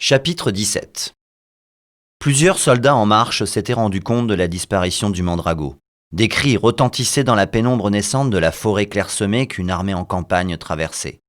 Chapitre 17. Plusieurs soldats en marche s'étaient rendus compte de la disparition du mandrago. Des cris retentissaient dans la pénombre naissante de la forêt clairsemée qu'une armée en campagne traversait.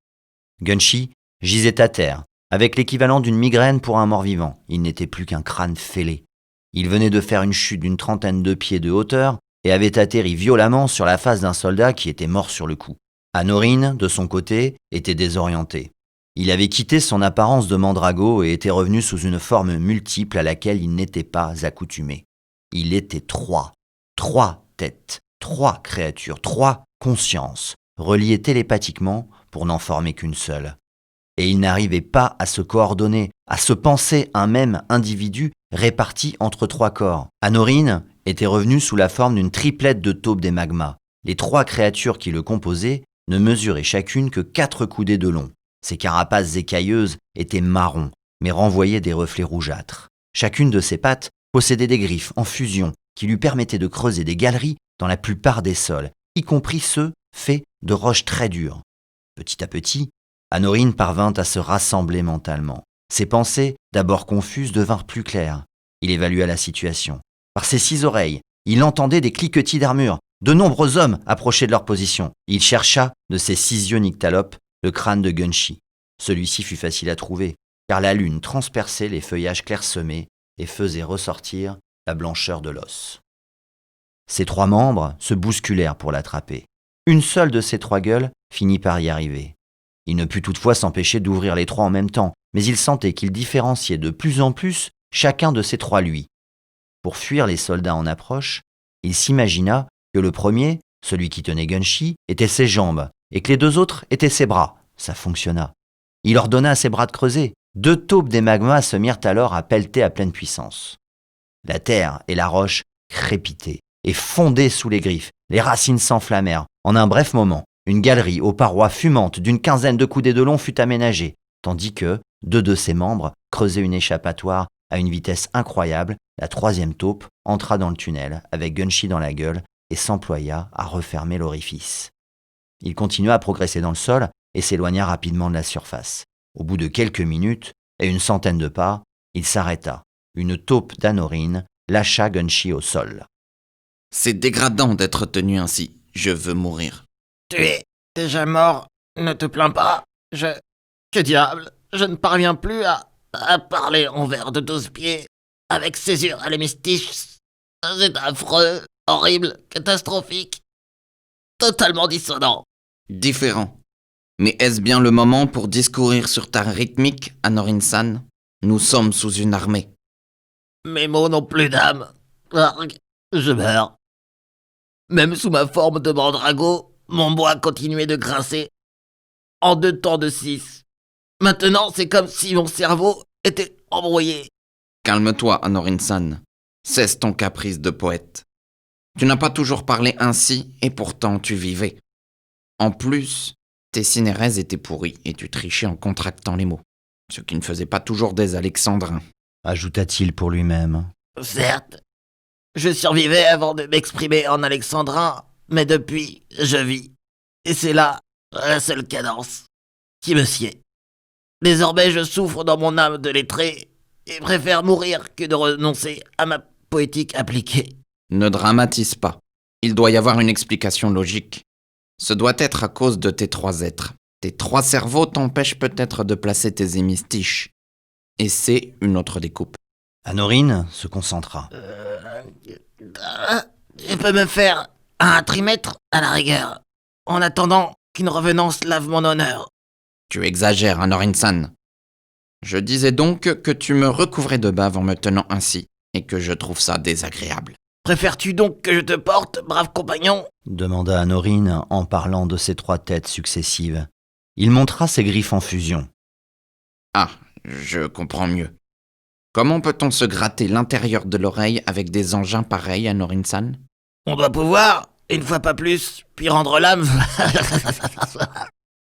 Gunshi gisait à terre, avec l'équivalent d'une migraine pour un mort-vivant. Il n'était plus qu'un crâne fêlé. Il venait de faire une chute d'une 30aine de pieds de hauteur et avait atterri violemment sur la face d'un soldat qui était mort sur le coup. Annorin, de son côté, était désorienté. Il avait quitté son apparence de mandrago et était revenu sous une forme multiple à laquelle il n'était pas accoutumé. Il était trois têtes, 3 créatures, 3 consciences, reliées télépathiquement pour n'en former qu'une seule. Et il n'arrivait pas à se coordonner, à se penser un même individu réparti entre 3 corps. Annorin était revenu sous la forme d'une triplette de taupes des magmas. Les 3 créatures qui le composaient ne mesuraient chacune que 4 coudées de long. Ses carapaces écailleuses étaient marron, mais renvoyaient des reflets rougeâtres. Chacune de ses pattes possédait des griffes en fusion qui lui permettaient de creuser des galeries dans la plupart des sols, y compris ceux faits de roches très dures. Petit à petit, Annorin parvint à se rassembler mentalement. Ses pensées, d'abord confuses, devinrent plus claires. Il évalua la situation. Par ses 6 oreilles, il entendait des cliquetis d'armure. De nombreux hommes approchaient de leur position. Il chercha de ses 6 yeux nyctalopes le crâne de Gunshi. Celui-ci fut facile à trouver, car la lune transperçait les feuillages clairsemés et faisait ressortir la blancheur de l'os. Ses 3 membres se bousculèrent pour l'attraper. Une seule de ces 3 gueules finit par y arriver. Il ne put toutefois s'empêcher d'ouvrir les 3 en même temps, mais il sentait qu'il différenciait de plus en plus chacun de ces 3 lui. Pour fuir les soldats en approche, il s'imagina que le premier, celui qui tenait Gunshi, était ses jambes, et que les 2 autres étaient ses bras. Ça fonctionna. Il ordonna à ses bras de creuser. 2 taupes des magmas se mirent alors à pelleter à pleine puissance. La terre et la roche crépitaient et fondaient sous les griffes. Les racines s'enflammèrent. En un bref moment, une galerie aux parois fumantes d'une 15aine de coudées de long fut aménagée, tandis que 2 de ses membres creusaient une échappatoire à une vitesse incroyable. La 3e taupe entra dans le tunnel avec Gunshi dans la gueule et s'employa à refermer l'orifice. Il continua à progresser dans le sol et s'éloigna rapidement de la surface. Au bout de quelques minutes et une centaine de pas, il s'arrêta. Une taupe d'Annorin lâcha Gunshi au sol. « C'est dégradant d'être tenu ainsi. Je veux mourir. » « Tu es déjà mort, ne te plains pas. Que diable, je ne parviens plus à parler en vers de 12 pieds, avec césure à l'hémistiche. C'est affreux, horrible, catastrophique, totalement dissonant. » Différent. Mais est-ce bien le moment pour discourir sur ta rythmique, Annorin-san ? Nous sommes sous une armée. Mes mots n'ont plus d'âme. Arg, je meurs. Même sous ma forme de mandrago, mon bois continuait de grincer. En 2 temps de 6. Maintenant, c'est comme si mon cerveau était embrouillé. Calme-toi, Annorin-san. Cesse ton caprice de poète. Tu n'as pas toujours parlé ainsi, et pourtant tu vivais. En plus, tes cinérèses étaient pourries, et tu trichais en contractant les mots. Ce qui ne faisait pas toujours des alexandrins. Ajouta-t-il pour lui-même. Certes, je survivais avant de m'exprimer en alexandrin, mais depuis, je vis. Et c'est là la seule cadence qui me sied. Désormais, je souffre dans mon âme de lettré et préfère mourir que de renoncer à ma poétique appliquée. Ne dramatise pas. Il doit y avoir une explication logique. Ce doit être à cause de tes 3 êtres. Tes 3 cerveaux t'empêchent peut-être de placer tes hémistiches. Et c'est une autre découpe. Annorin se concentra. Je peux me faire un trimètre à la rigueur, en attendant qu'une revenance lave mon honneur. Tu exagères, Annorin-san. Je disais donc que tu me recouvrais de bave en me tenant ainsi, et que je trouve ça désagréable. Préfères-tu donc que je te porte, brave compagnon ? Demanda Annorin en parlant de ses 3 têtes successives. Il montra ses griffes en fusion. Ah, je comprends mieux. Comment peut-on se gratter l'intérieur de l'oreille avec des engins pareils, Annorin-san ? On doit pouvoir, une fois pas plus, puis rendre l'âme.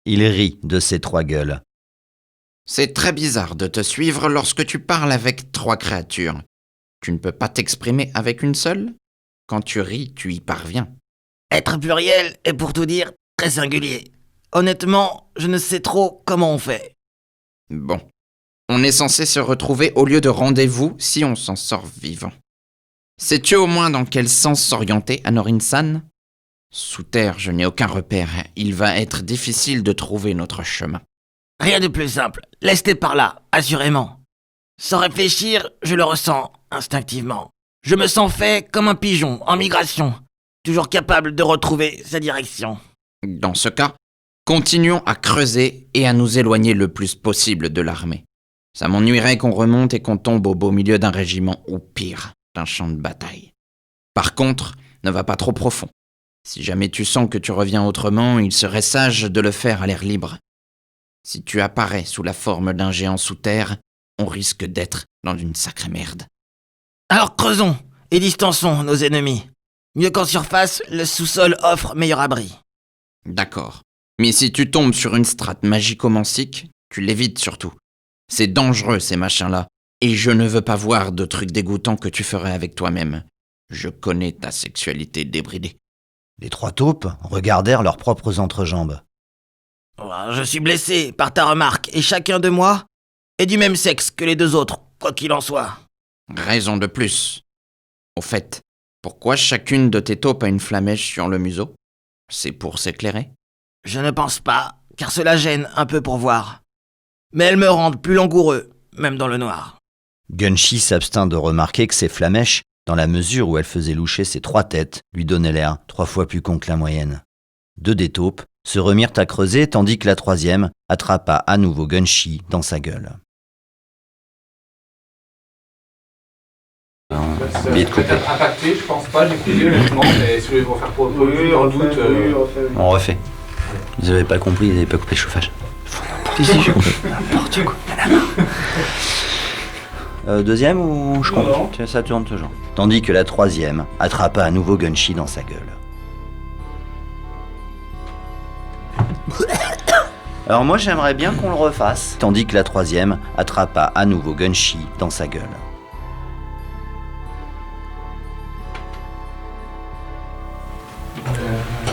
Il rit de ses 3 gueules. C'est très bizarre de te suivre lorsque tu parles avec 3 créatures. Tu ne peux pas t'exprimer avec une seule ? Quand tu ris, tu y parviens. Être pluriel est pour tout dire très singulier. Honnêtement, je ne sais trop comment on fait. Bon, On est censé se retrouver au lieu de rendez-vous si on s'en sort vivant. Sais-tu au moins dans quel sens s'orienter, Anorin-san? Sous terre, je n'ai aucun repère. Il va être difficile de trouver notre chemin. Rien de plus simple. Laisse-les par là, assurément. Sans réfléchir, je le ressens instinctivement. Je me sens fait comme un pigeon en migration, toujours capable de retrouver sa direction. Dans ce cas, continuons à creuser et à nous éloigner le plus possible de l'armée. Ça m'ennuierait qu'on remonte et qu'on tombe au beau milieu d'un régiment ou pire, d'un champ de bataille. Par contre, ne va pas trop profond. Si jamais tu sens que tu reviens autrement, il serait sage de le faire à l'air libre. Si tu apparais sous la forme d'un géant sous terre, on risque d'être dans une sacrée merde. Alors creusons et distançons nos ennemis. Mieux qu'en surface, le sous-sol offre meilleur abri. D'accord. Mais si tu tombes sur une strate magico-mancique, tu l'évites surtout. C'est dangereux ces machins-là, et je ne veux pas voir de trucs dégoûtants que tu ferais avec toi-même. Je connais ta sexualité débridée. Les 3 taupes regardèrent leurs propres entrejambes. Je suis blessé par ta remarque, et chacun de moi est du même sexe que les 2 autres, quoi qu'il en soit. Raison de plus. Au fait, pourquoi chacune de tes taupes a une flamèche sur le museau? C'est pour s'éclairer? Je ne pense pas, car cela gêne un peu pour voir. Mais elles me rendent plus langoureux, même dans le noir. Gunshi s'abstint de remarquer que ces flamèches, dans la mesure où elles faisaient loucher ses 3 têtes, lui donnaient l'air 3 fois plus con que la moyenne. 2 des taupes se remirent à creuser tandis que la 3e attrapa à nouveau Gunshi dans sa gueule. Oublié de couper. Peut-être impacté, je pense pas, j'ai coupé honnêtement, mais si vous voulez vous faire pour doute. On refait. Vous avez pas compris, ils n'avaient pas coupé le chauffage. Si, j'ai compris. N'importe quoi. Deuxième ou je compte? Non. Tiens, ça tourne toujours. Tandis que la 3e attrapa à nouveau Gunshi dans sa gueule. Alors moi j'aimerais bien qu'on le refasse. Tandis que la 3e attrapa à nouveau Gunshi dans sa gueule.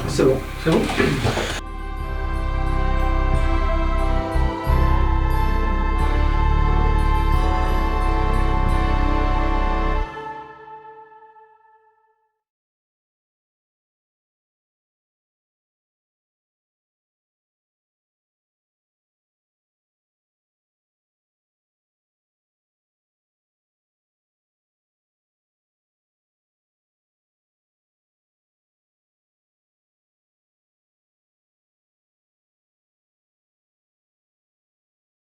C'est bon.